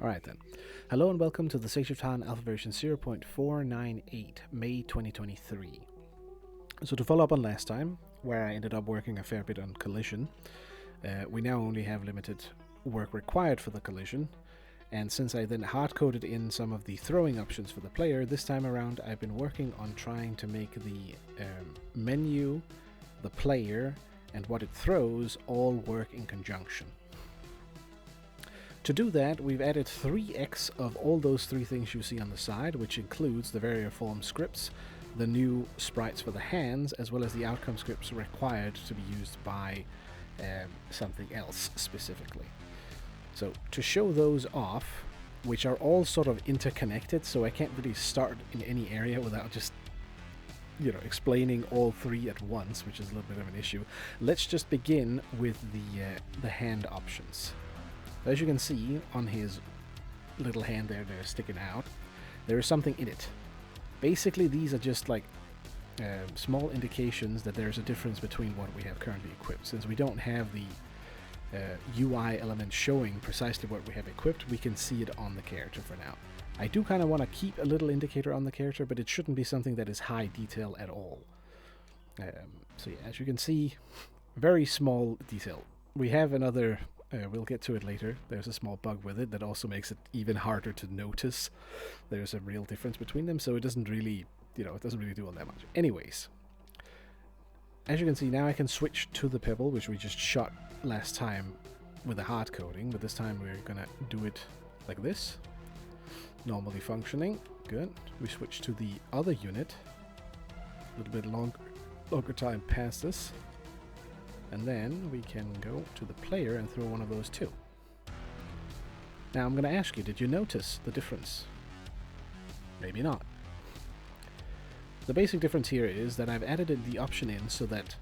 Alright then. Hello and welcome to the TheSageOfTarn Alpha version 0.498, May 2023. So to follow up on last time, where I ended up working a fair bit on collision, we now only have limited work required for the collision, and since I then hard-coded in some of the throwing options for the player, this time around I've been working on trying to make the menu, the player, and what it throws all work in conjunction. To do that, we've added 3x of all those three things you see on the side, which includes the variaform scripts, the new sprites for the hands, as well as the outcome scripts required to be used by something else specifically. So to show those off, which are all sort of interconnected, so I can't really start in any area without just explaining all three at once, which is a little bit of an issue. Let's just begin with the hand options. As you can see on his little hand there, they're sticking out, there is something in it. Basically, these are just like small indications that there's a difference between what we have currently equipped. Since we don't have the UI element showing precisely what we have equipped, we can see it on the character for now. I do kind of want to keep a little indicator on the character, but it shouldn't be something that is high detail at all. So yeah, as you can see, very small detail. We have another... we'll get to it later. There's a small bug with it that also makes it even harder to notice. There's a real difference between them, so it doesn't really, it doesn't really do all that much. Anyways, as you can see, now I can switch to the pebble, which we just shot last time with the hard coding, but this time we're gonna do it like this. Normally functioning. Good. We switch to the other unit. A little bit longer time past this. And then we can go to the player and throw one of those too. Now I'm going to ask you, did you notice the difference? Maybe not. The basic difference here is that I've added the option in so that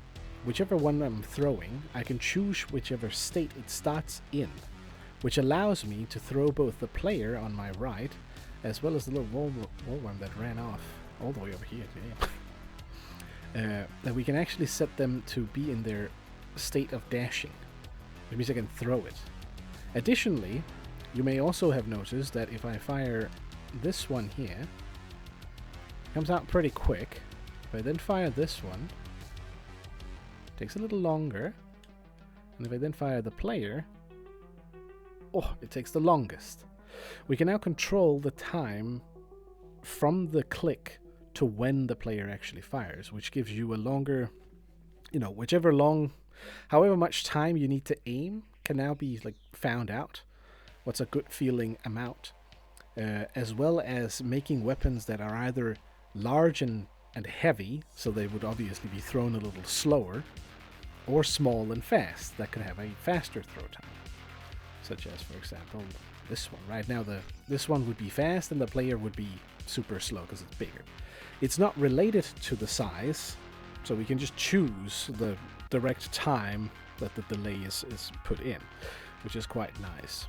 whichever one I'm throwing, I can choose whichever state it starts in, which allows me to throw both the player on my right as well as the little wallworm that ran off all the way over here. That we can actually set them to be in their state of dashing. It means I can throw it. Additionally, you may also have noticed that if I fire this one here, it comes out pretty quick. If I then fire this one, it takes a little longer. And if I then fire the player, it takes the longest. We can now control the time from the click to when the player actually fires, which gives you a longer, however much time you need to aim can now be found out. What's a good feeling amount, as well as making weapons that are either large and heavy, so they would obviously be thrown a little slower, or small and fast, that could have a faster throw time. Such as, for example, this one. Right now, this one would be fast and the player would be super slow because it's bigger. It's not related to the size, so we can just choose the direct time that the delay is put in, which is quite nice.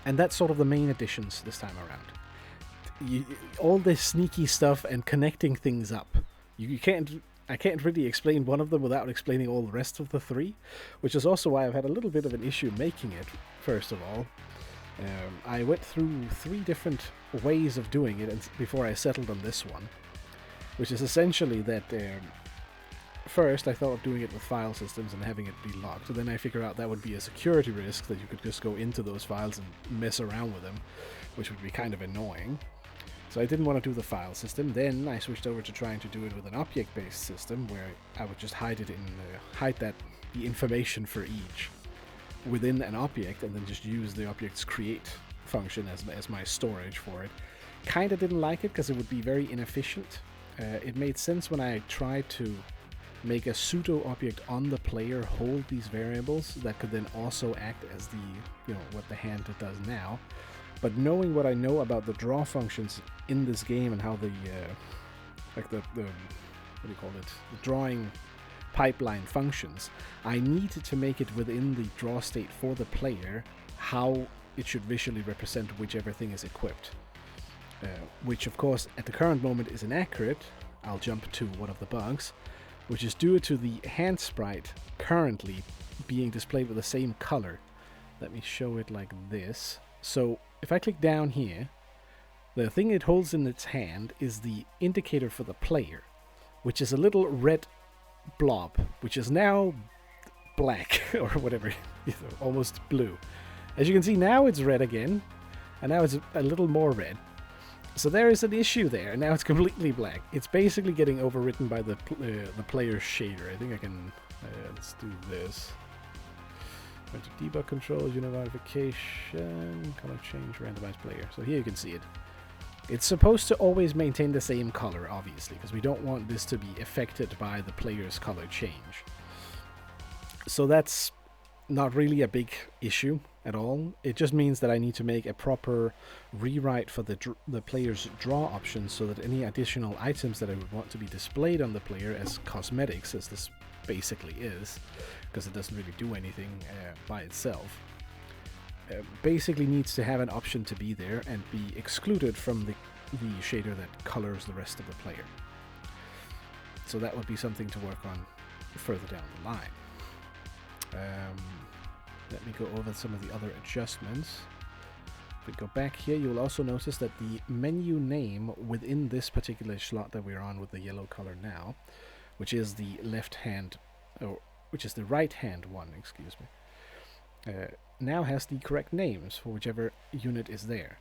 And that's sort of the main additions this time around. All this sneaky stuff and connecting things up. I can't really explain one of them without explaining all the rest of the three, which is also why I've had a little bit of an issue making it, first of all. I went through 3 different ways of doing it before I settled on this one, which is essentially that first I thought of doing it with file systems and having it be locked, and then I figured out that would be a security risk, that you could just go into those files and mess around with them, which would be kind of annoying. So I didn't want to do the file system. Then I switched over to trying to do it with an object-based system, where I would just hide the information for each within an object, and then just use the object's create function as my storage for it. Kind of didn't like it because it would be very inefficient. It made sense when I tried to make a pseudo object on the player hold these variables that could then also act as what the hand does now. But knowing what I know about the draw functions in this game and how the drawing pipeline functions, I needed to make it within the draw state for the player how it should visually represent whichever thing is equipped. Which of course at the current moment is inaccurate. I'll jump to one of the bugs, which is due to the hand sprite currently being displayed with the same color Let me show it like this. So if I click down here, the thing it holds in its hand is the indicator for the player, which is a little red blob, which is now black or whatever, almost blue. As you can see, now it's red again, and now it's a little more red. So there is an issue there, and now it's completely black. It's basically getting overwritten by the player's shader. I think I can, let's do this. Go to debug controls, unit modification, color change, randomized player. So here you can see it. It's supposed to always maintain the same color, obviously, because we don't want this to be affected by the player's color change. So that's not really a big issue at all. It just means that I need to make a proper rewrite for the player's draw options, so that any additional items that I would want to be displayed on the player as cosmetics, as this basically is, because it doesn't really do anything by itself, basically needs to have an option to be there and be excluded from the shader that colors the rest of the player. So that would be something to work on further down the line. Let me go over some of the other adjustments. If we go back here, you will also notice that the menu name within this particular slot that we're on with the yellow color now, which is the left hand, or which is the right hand one, excuse me, now has the correct names for whichever unit is there.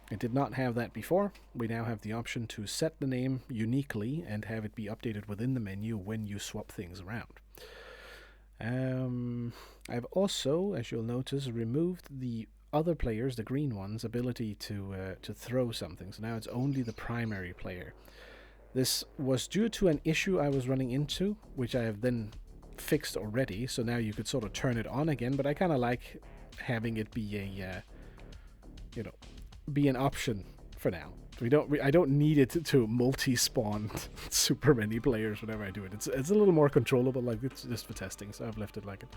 It did not have that before. We now have the option to set the name uniquely and have it be updated within the menu when you swap things around. I've also, as you'll notice, removed the other players, the green ones, ability to throw something. So now it's only the primary player. This was due to an issue I was running into, which I have then fixed already. So now you could sort of turn it on again, but I kind of like having it be a, be an option for now. I don't need it to multi-spawn super many players whenever I do it. It's a little more controllable, like it's just for testing, so I've left it like it.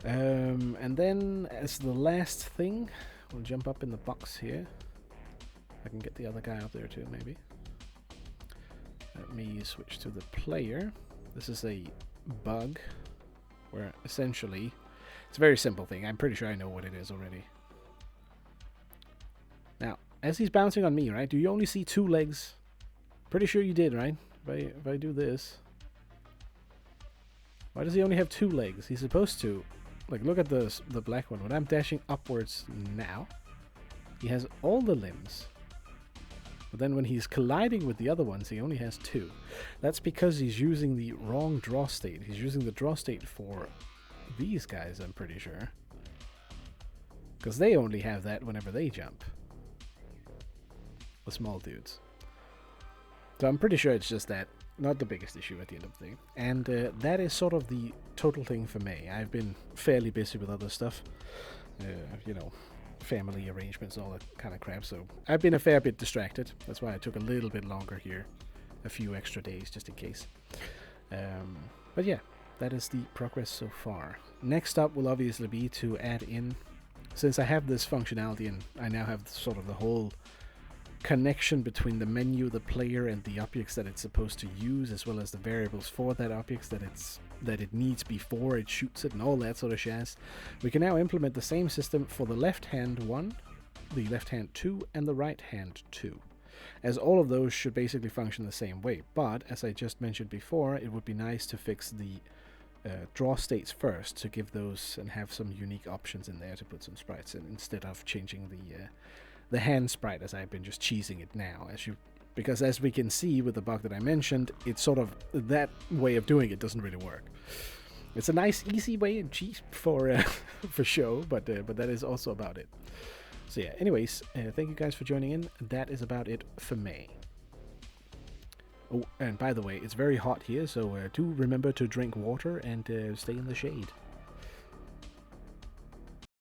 And then as the last thing, we'll jump up in the box here. I can get the other guy up there too, maybe. Let me switch to the player. This is a bug where essentially it's a very simple thing. I'm pretty sure I know what it is already. Now, as he's bouncing on me, right? Do you only see 2 legs? Pretty sure you did, right? If I do this. Why does he only have 2 legs? He's supposed to... Like, look at the black one. When I'm dashing upwards now, he has all the limbs. But then when he's colliding with the other ones, he only has 2. That's because he's using the wrong draw state. He's using the draw state for these guys, I'm pretty sure. Because they only have that whenever they jump. The small dudes. So I'm pretty sure it's just that. Not the biggest issue at the end of the day. And that is sort of the total thing for me. I've been fairly busy with other stuff. Family arrangements, all that kind of crap. So I've been a fair bit distracted. That's why I took a little bit longer here. A few extra days just in case. But yeah, that is the progress so far. Next up will obviously be to add in, since I have this functionality and I now have sort of the whole connection between the menu, the player, and the objects that it's supposed to use, as well as the variables for that objects that it needs before it shoots it, and all that sort of jazz. We can now implement the same system for the left hand one, the left hand 2, and the right hand 2, as all of those should basically function the same way. But as I just mentioned before, it would be nice to fix the draw states first, to give those and have some unique options in there to put some sprites in, instead of changing the hand sprite as I've been just cheesing it now, because as we can see with the bug that I mentioned, it's sort of that way of doing it doesn't really work. It's a nice easy way and cheap for show, but that is also about it. So yeah, anyways, thank you guys for joining in. That is about it for me. Oh, and by the way, it's very hot here, so do remember to drink water and stay in the shade.